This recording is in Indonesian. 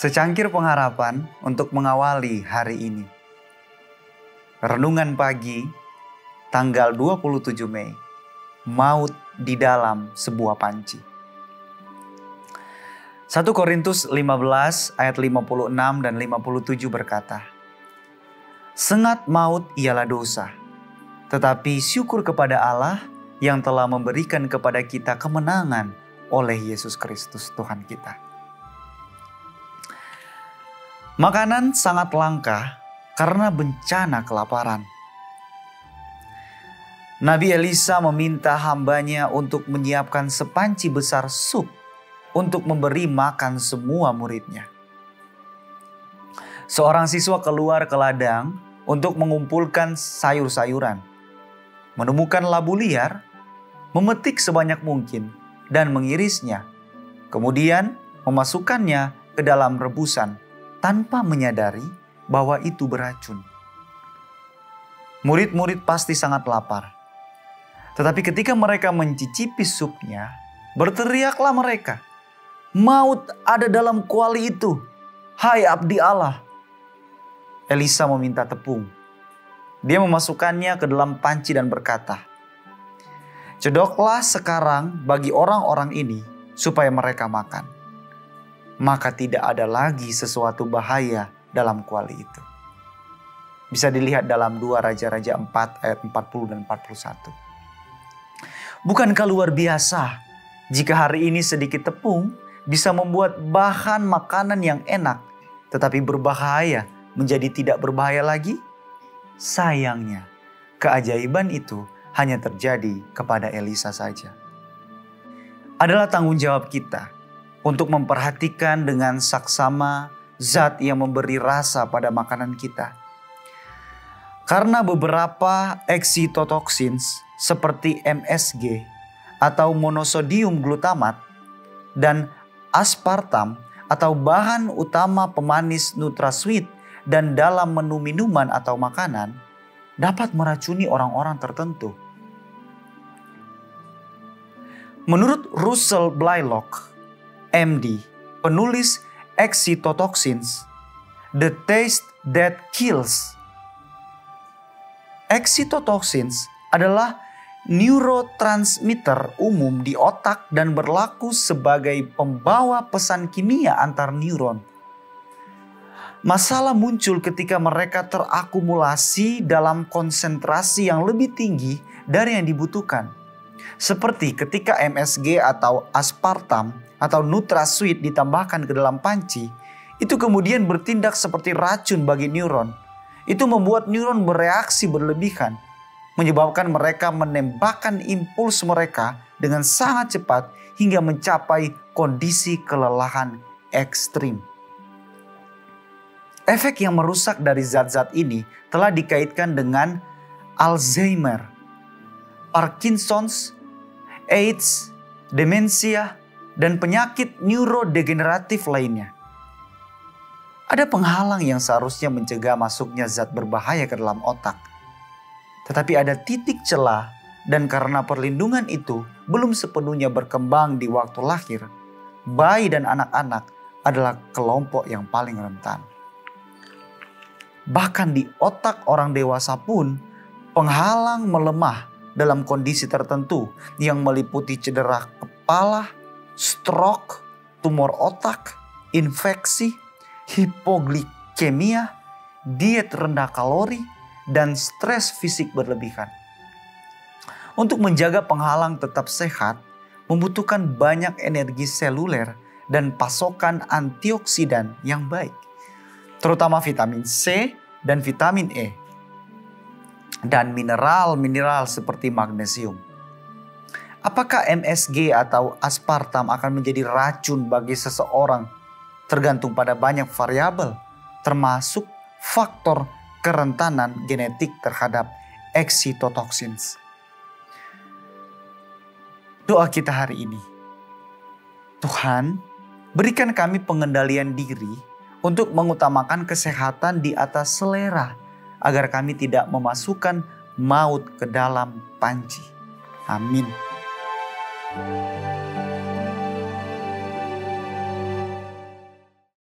Secangkir pengharapan untuk mengawali hari ini. Renungan pagi, tanggal 27 Mei. Maut di dalam sebuah panci. 1 Korintus 15 ayat 56 dan 57 berkata, "Sengat maut ialah dosa, tetapi syukur kepada Allah yang telah memberikan kepada kita kemenangan oleh Yesus Kristus Tuhan kita." Makanan sangat langka karena bencana kelaparan. Nabi Elisa meminta hambanya untuk menyiapkan sepanci besar sup untuk memberi makan semua muridnya. Seorang siswa keluar ke ladang untuk mengumpulkan sayur-sayuran, menemukan labu liar, memetik sebanyak mungkin dan mengirisnya, kemudian memasukkannya ke dalam rebusan tanpa menyadari bahwa itu beracun. Murid-murid pasti sangat lapar. Tetapi ketika mereka mencicipi supnya, berteriaklah mereka, "Maut ada dalam kuali itu, hai abdi Allah." Elisa meminta tepung. Dia memasukkannya ke dalam panci dan berkata, "Cedoklah sekarang bagi orang-orang ini supaya mereka makan." Maka tidak ada lagi sesuatu bahaya dalam kuali itu. Bisa dilihat dalam 2 Raja-Raja 4 ayat 40 dan 41. Bukankah luar biasa jika hari ini sedikit tepung bisa membuat bahan makanan yang enak tetapi berbahaya menjadi tidak berbahaya lagi? Sayangnya, keajaiban itu hanya terjadi kepada Elisa saja. Adalah tanggung jawab kita untuk memperhatikan dengan saksama zat yang memberi rasa pada makanan kita. Karena beberapa excitotoxins seperti MSG atau monosodium glutamat dan aspartam atau bahan utama pemanis NutraSweet dan dalam menu minuman atau makanan dapat meracuni orang-orang tertentu. Menurut Russell Blaylock, MD, penulis Excitotoxins, The Taste That Kills. Excitotoxins adalah neurotransmitter umum di otak dan berlaku sebagai pembawa pesan kimia antar neuron. Masalah muncul ketika mereka terakumulasi dalam konsentrasi yang lebih tinggi dari yang dibutuhkan. Seperti ketika MSG atau aspartam atau NutraSweet ditambahkan ke dalam panci, itu kemudian bertindak seperti racun bagi neuron. Itu membuat neuron bereaksi berlebihan, menyebabkan mereka menembakkan impuls mereka dengan sangat cepat hingga mencapai kondisi kelelahan ekstrim. Efek yang merusak dari zat-zat ini telah dikaitkan dengan Alzheimer, Parkinson's, AIDS, demensia, dan penyakit neurodegeneratif lainnya. Ada penghalang yang seharusnya mencegah masuknya zat berbahaya ke dalam otak. Tetapi ada titik celah dan karena perlindungan itu belum sepenuhnya berkembang di waktu lahir, bayi dan anak-anak adalah kelompok yang paling rentan. Bahkan di otak orang dewasa pun penghalang melemah dalam kondisi tertentu yang meliputi cedera kepala, stroke, tumor otak, infeksi, hipoglikemia, diet rendah kalori, dan stres fisik berlebihan. Untuk menjaga penghalang tetap sehat, membutuhkan banyak energi seluler dan pasokan antioksidan yang baik, terutama vitamin C dan vitamin E, dan mineral-mineral seperti magnesium. Apakah MSG atau aspartam akan menjadi racun bagi seseorang? Tergantung pada banyak variabel, termasuk faktor kerentanan genetik terhadap excitotoxins. Doa kita hari ini, Tuhan, berikan kami pengendalian diri untuk mengutamakan kesehatan di atas selera, agar kami tidak memasukkan maut ke dalam panci. Amin.